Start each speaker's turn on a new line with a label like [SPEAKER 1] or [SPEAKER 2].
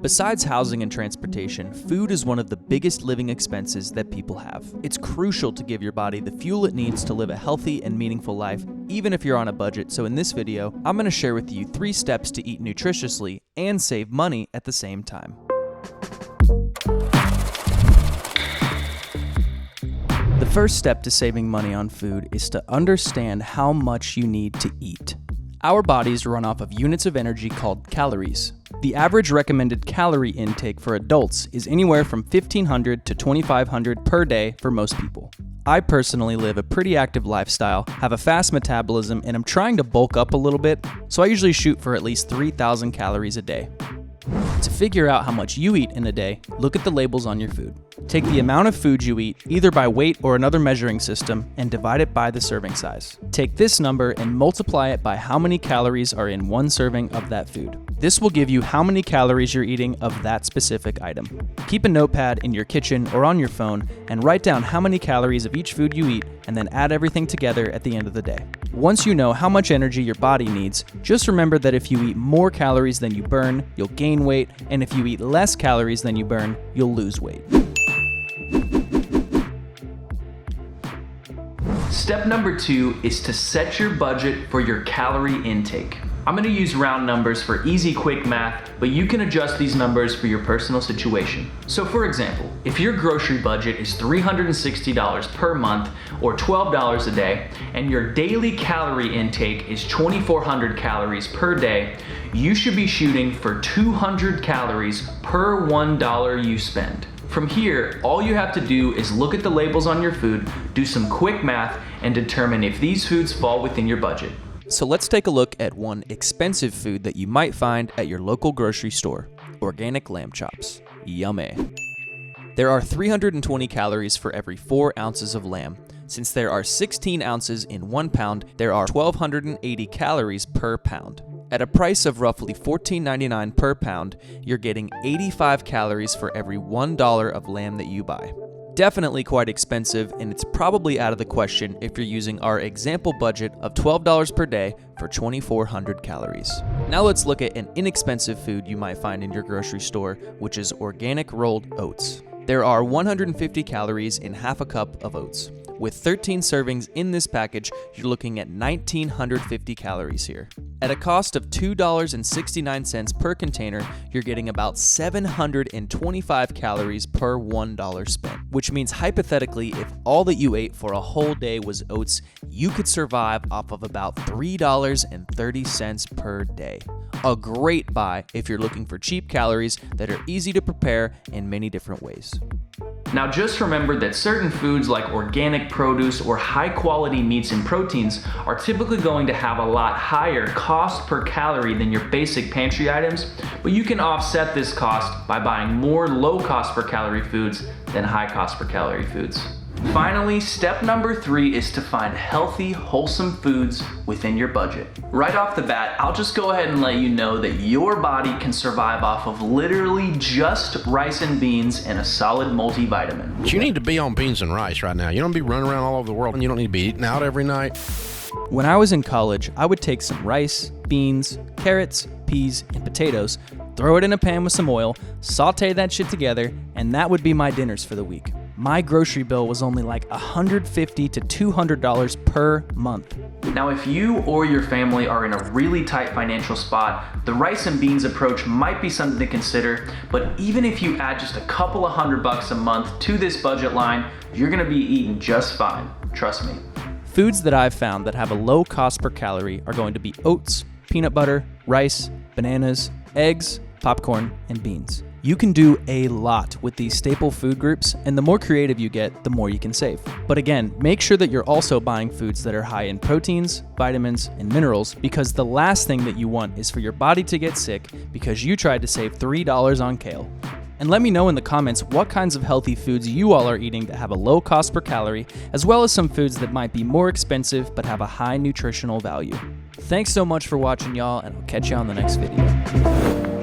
[SPEAKER 1] Besides housing and transportation, food is one of the biggest living expenses that people have. It's crucial to give your body the fuel it needs to live a healthy and meaningful life, even if you're on a budget. So in this video, I'm going to share with you 3 steps to eat nutritiously and save money at the same time. The first step to saving money on food is to understand how much you need to eat. Our bodies run off of units of energy called calories. The average recommended calorie intake for adults is anywhere from 1,500 to 2,500 per day for most people. I personally live a pretty active lifestyle, have a fast metabolism, and I'm trying to bulk up a little bit, so I usually shoot for at least 3,000 calories a day. To figure out how much you eat in a day, look at the labels on your food. Take the amount of food you eat, either by weight or another measuring system, and divide it by the serving size. Take this number and multiply it by how many calories are in one serving of that food. This will give you how many calories you're eating of that specific item. Keep a notepad in your kitchen or on your phone and write down how many calories of each food you eat, and then add everything together at the end of the day. Once you know how much energy your body needs, just remember that if you eat more calories than you burn, you'll gain weight, and if you eat less calories than you burn, you'll lose weight.
[SPEAKER 2] Step number 2 is to set your budget for your calorie intake. I'm going to use round numbers for easy, quick math, but you can adjust these numbers for your personal situation. So for example, if your grocery budget is $360 per month or $12 a day, and your daily calorie intake is 2,400 calories per day, you should be shooting for 200 calories per $1 you spend. From here, all you have to do is look at the labels on your food, do some quick math, and determine if these foods fall within your budget.
[SPEAKER 1] So let's take a look at one expensive food that you might find at your local grocery store: organic lamb chops. Yummy. There are 320 calories for every 4 ounces of lamb. Since there are 16 ounces in 1 pound, there are 1,280 calories per pound. At a price of roughly $14.99 per pound, you're getting 85 calories for every $1 of lamb that you buy. Definitely quite expensive, and it's probably out of the question if you're using our example budget of $12 per day for 2,400 calories. Now let's look at an inexpensive food you might find in your grocery store, which is organic rolled oats. There are 150 calories in half a cup of oats. With 13 servings in this package, you're looking at 1,950 calories here. At a cost of $2.69 per container, you're getting about 725 calories per $1 spent, which means hypothetically, if all that you ate for a whole day was oats, you could survive off of about $3.30 per day. A great buy if you're looking for cheap calories that are easy to prepare in many different ways.
[SPEAKER 2] Now just remember that certain foods like organic produce or high quality meats and proteins are typically going to have a lot higher cost per calorie than your basic pantry items, but you can offset this cost by buying more low cost per calorie foods than high cost per calorie foods. Finally, step number 3 is to find healthy, wholesome foods within your budget. Right off the bat, I'll just go ahead and let you know that your body can survive off of literally just rice and beans and a solid multivitamin.
[SPEAKER 3] But you need to be on beans and rice right now. You don't be running around all over the world, and you don't need to be eating out every night.
[SPEAKER 1] When I was in college, I would take some rice, beans, carrots, peas, and potatoes, throw it in a pan with some oil, saute that shit together, and that would be my dinners for the week. My grocery bill was only like $150 to $200 per month.
[SPEAKER 2] Now, if you or your family are in a really tight financial spot, the rice and beans approach might be something to consider, but even if you add just a couple of $100 a month to this budget line, you're gonna be eating just fine, trust me.
[SPEAKER 1] Foods that I've found that have a low cost per calorie are going to be oats, peanut butter, rice, bananas, eggs, popcorn, and beans. You can do a lot with these staple food groups, and the more creative you get, the more you can save. But again, make sure that you're also buying foods that are high in proteins, vitamins, and minerals, because the last thing that you want is for your body to get sick because you tried to save $3 on kale. And let me know in the comments what kinds of healthy foods you all are eating that have a low cost per calorie, as well as some foods that might be more expensive but have a high nutritional value. Thanks so much for watching, y'all, and I'll catch you on the next video.